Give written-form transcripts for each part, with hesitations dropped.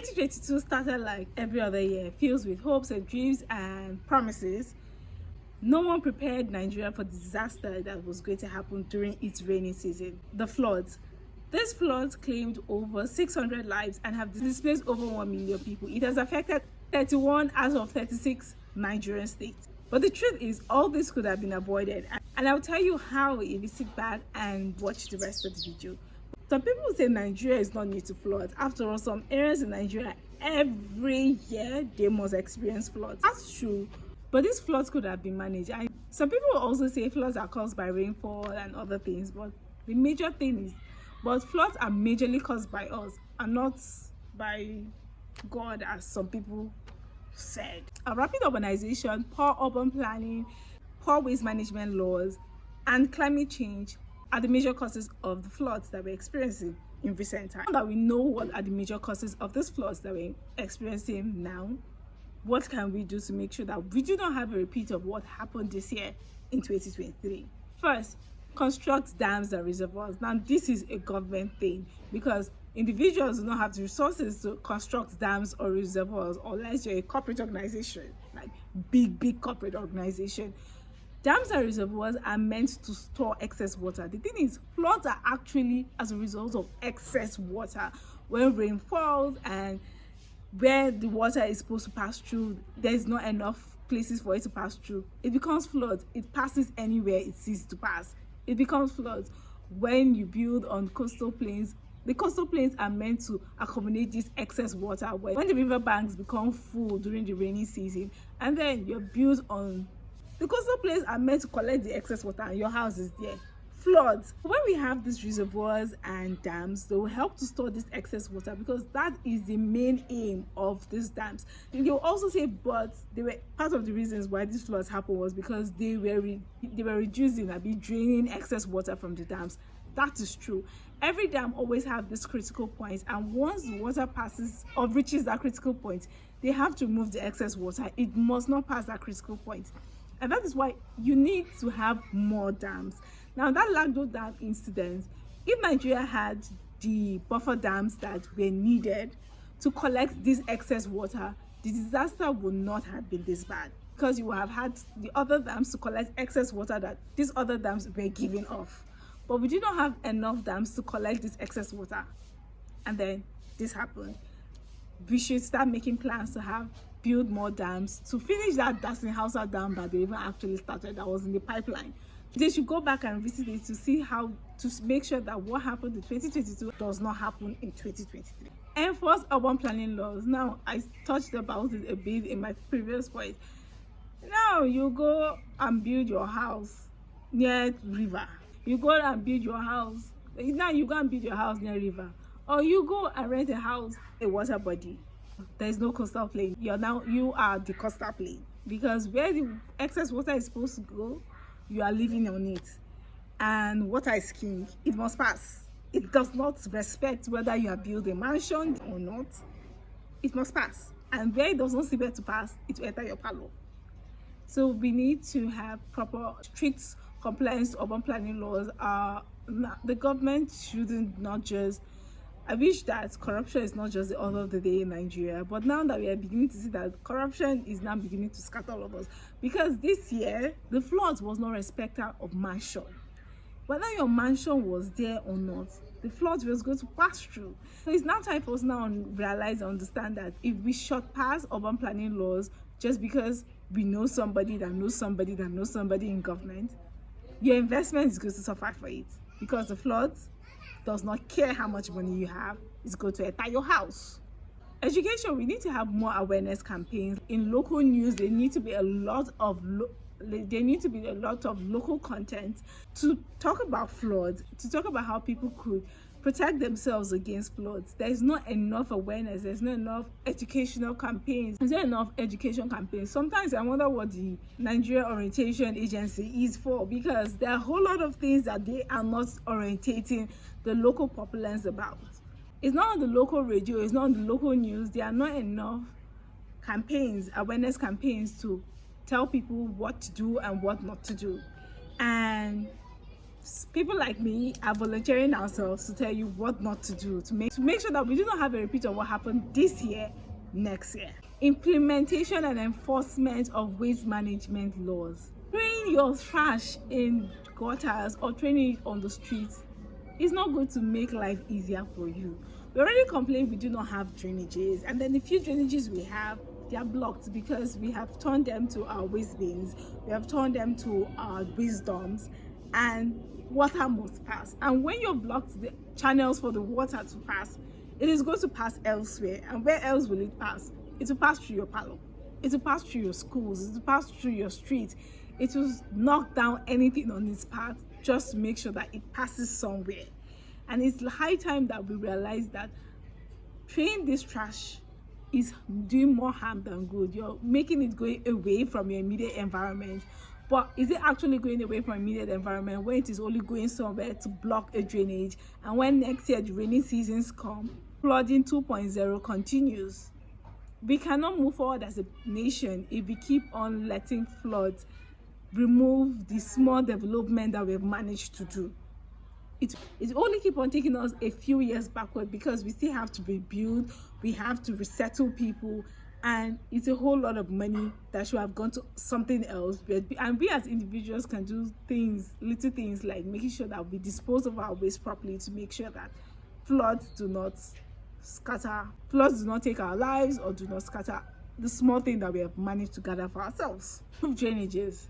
2022 started like every other year, filled with hopes and dreams and promises. No one prepared Nigeria for the disaster that was going to happen during its rainy season, the floods. These floods claimed over 600 lives and have displaced over 1 million people. It has affected 31 out of 36 Nigerian states. But the truth is, all this could have been avoided. And I'll tell you how if you sit back and watch the rest of the video. Some people say Nigeria is not new to floods. After all, some areas in Nigeria, every year they must experience floods. That's true, but these floods could have been managed. And some people also say floods are caused by rainfall and other things, but the major thing is, but floods are majorly caused by us and not by God, as some people said. A rapid urbanization, poor urban planning, poor waste management laws, and climate change are the major causes of the floods that we're experiencing in recent times. Now that we know what are the major causes of these floods that we're experiencing now, what can we do to make sure that we do not have a repeat of what happened this year in 2023? First, construct dams and reservoirs. Now, this is a government thing because individuals do not have the resources to construct dams or reservoirs unless you're a corporate organization, like big corporate organization. Dams and reservoirs are meant to store excess water. The thing is, floods are actually as a result of excess water. When rain falls and where the water is supposed to pass through, there's not enough places for it to pass through. It becomes floods. It passes anywhere it ceases to pass. It becomes floods. When you build on coastal plains, the coastal plains are meant to accommodate this excess water. When the river banks become full during the rainy season, and then you're built on the coastal plains are meant to collect the excess water and your house is there. Floods. When we have these reservoirs and dams, they will help to store this excess water because that is the main aim of these dams. You'll also say, but they were part of the reasons why these floods happened was because they were reducing and draining excess water from the dams. That is true. Every dam always have this critical point, and once the water passes or reaches that critical point, they have to remove the excess water. It must not pass that critical point. And that is why you need to have more dams. Now, that Lagdo Dam incident, if Nigeria had the buffer dams that were needed to collect this excess water, the disaster would not have been this bad because you would have had the other dams to collect excess water that these other dams were giving off. But we did not have enough dams to collect this excess water. And then this happened. We should start making plans to build more dams to finish that Dasin Hausa dam that they even actually started, that was in the pipeline. They should go back and visit it to see how to make sure that what happened in 2022 does not happen in 2023. Enforce urban planning laws. Now, I touched about it a bit in my previous point. Now you go and build your house near river. You go and build your house. Now you go and build your house near river. Or you go and rent a house, a water body. There is no coastal plain. You are the coastal plain. Because where the excess water is supposed to go, you are living on it. And water is king. It must pass. It does not respect whether you are building a mansion or not. It must pass. And where it does not see where to pass, it will enter your parlor. So we need to have proper, strict compliance to urban planning laws. The government shouldn't not just. I wish that corruption is not just the order of the day in Nigeria, but now that we are beginning to see that corruption is now beginning to scatter all of us, because this year the floods was not respecter of mansion. Whether your mansion was there or not, the floods was going to pass through. So it's now time for us now to realize and understand that if we short pass urban planning laws just because we know somebody that knows somebody that knows somebody in government, your investment is going to suffer for it, because the floods does not care how much money you have, it's going to enter your house. Education, we need to have more awareness campaigns. In local news, there need to be a lot of local content to talk about floods, to talk about how people could protect themselves against floods. There's not enough awareness, there's not enough educational campaigns, there's not enough education campaigns. Sometimes I wonder what the Nigeria Orientation Agency is for, because there are a whole lot of things that they are not orientating the local populace about. It's not on the local radio, it's not on the local news. There are not enough campaigns, awareness campaigns to tell people what to do and what not to do. And people like me are volunteering ourselves to tell you what not to do to make sure that we do not have a repeat of what happened this year next year. Implementation and enforcement of waste management laws. Throwing your trash in gutters or throwing it on the streets is not going to make life easier for you. We already complained we do not have drainages, and then the few drainages we have, they are blocked because we have turned them to our waste bins, we have turned them to our waste dumps, and water must pass. And when you've blocked the channels for the water to pass, it is going to pass elsewhere. And where else will it pass? It will pass through your parlor, it will pass through your schools, it will pass through your street. It will knock down anything on its path just to make sure that it passes somewhere. And it's high time that we realize that throwing this trash is doing more harm than good. You're making it going away from your immediate environment. But is it actually going away from immediate environment when it is only going somewhere to block a drainage? And when next year the rainy seasons come, flooding 2.0 continues. We cannot move forward as a nation if we keep on letting floods remove the small development that we've managed to do. It only keep on taking us a few years backward because we still have to rebuild, we have to resettle people, and it's a whole lot of money that should have gone to something else. And we as individuals can do things, little things like making sure that we dispose of our waste properly to make sure that floods do not take our lives or do not scatter the small thing that we have managed to gather for ourselves. Drainages.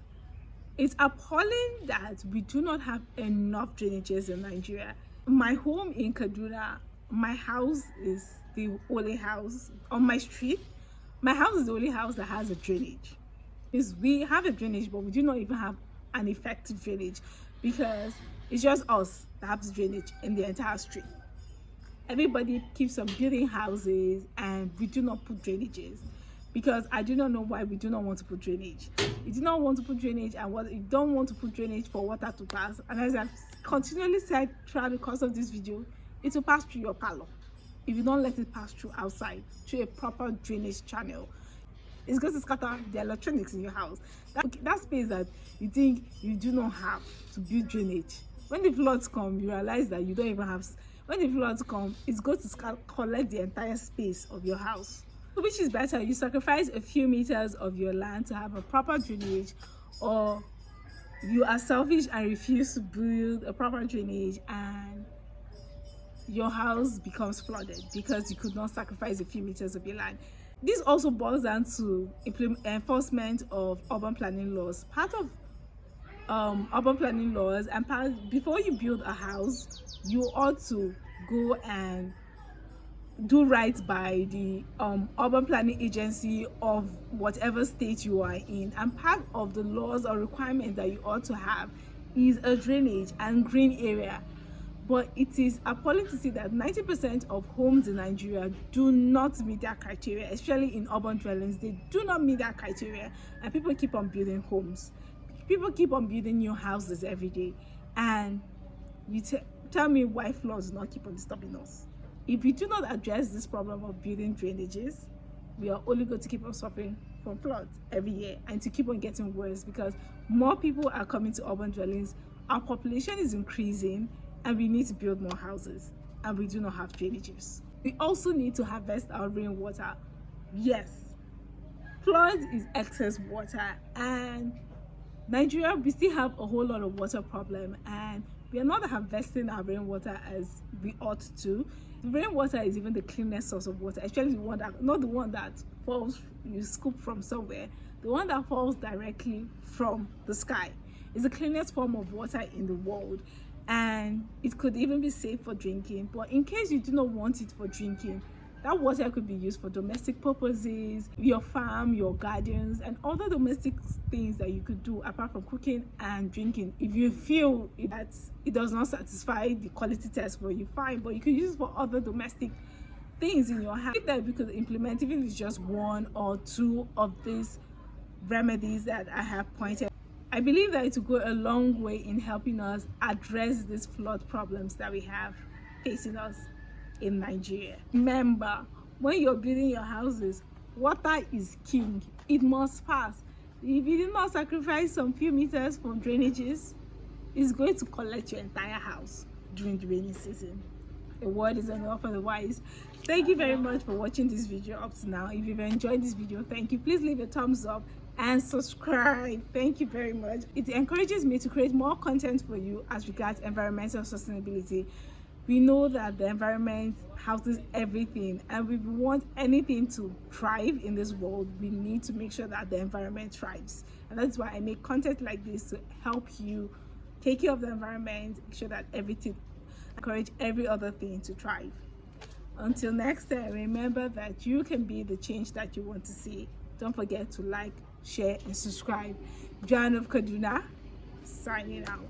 It's appalling that we do not have enough drainages in Nigeria. My home in Kaduna, my house is the only house on my street. My house is the only house that has a drainage. We have a drainage, but we do not even have an effective drainage because it's just us that have the drainage in the entire street. Everybody keeps on building houses and we do not put drainages. Because I do not know why we do not want to put drainage. We do not want to put drainage, and we don't want to put drainage for water to pass. And as I've continually said throughout the course of this video, it will pass through your parlor. If you don't let it pass through outside, through a proper drainage channel, it's going to scatter the electronics in your house. That space that you think you do not have to build drainage. When the floods come, you realize that you don't even have. When the floods come, it's going to collect the entire space of your house. Which is better, you sacrifice a few meters of your land to have a proper drainage, or you are selfish and refuse to build a proper drainage and your house becomes flooded because you could not sacrifice a few meters of your land. This also boils down to enforcement of urban planning laws. Part of urban planning laws, and before you build a house, you ought to go and do right by the urban planning agency of whatever state you are in. And part of the laws or requirements that you ought to have is a drainage and green area. But it is appalling to see that 90% of homes in Nigeria do not meet that criteria, especially in urban dwellings. They do not meet that criteria, and people keep on building homes. People keep on building new houses every day, and you tell me why floods do not keep on disturbing us. If we do not address this problem of building drainages, we are only going to keep on suffering from floods every year, and to keep on getting worse because more people are coming to urban dwellings, our population is increasing, and we need to build more houses, and we do not have drainages. We also need to harvest our rainwater. Yes, flood is excess water, and Nigeria, we still have a whole lot of water problem, and we are not harvesting our rainwater as we ought to. Rainwater is even the cleanest source of water, especially the one that, not the one that falls, you scoop from somewhere. The one that falls directly from the sky is the cleanest form of water in the world, and it could even be safe for drinking. But in case you do not want it for drinking, that water could be used for domestic purposes, your farm, your gardens, and other domestic things that you could do apart from cooking and drinking. If you feel that it does not satisfy the quality test for you, fine, but you could use it for other domestic things in your house. I think that we could implement, even if it's just one or two of these remedies that I have pointed. I believe that it will go a long way in helping us address these flood problems that we have facing us in Nigeria. Remember, when you're building your houses, water is king. It must pass. If you did not sacrifice some few meters for drainages, is going to collect your entire house during the rainy season. A word is enough for the wise. Thank you very much for watching this video up to now. If you've enjoyed this video, thank you. Please leave a thumbs up and subscribe. Thank you very much. It encourages me to create more content for you as regards environmental sustainability. We know that the environment houses everything, and if we want anything to thrive in this world, we need to make sure that the environment thrives. And that's why I make content like this, to help you take care of the environment, make sure that everything, encourage every other thing to thrive. Until next time, remember that you can be the change that you want to see. Don't forget to like, share, and subscribe. Joan of Kaduna, signing out.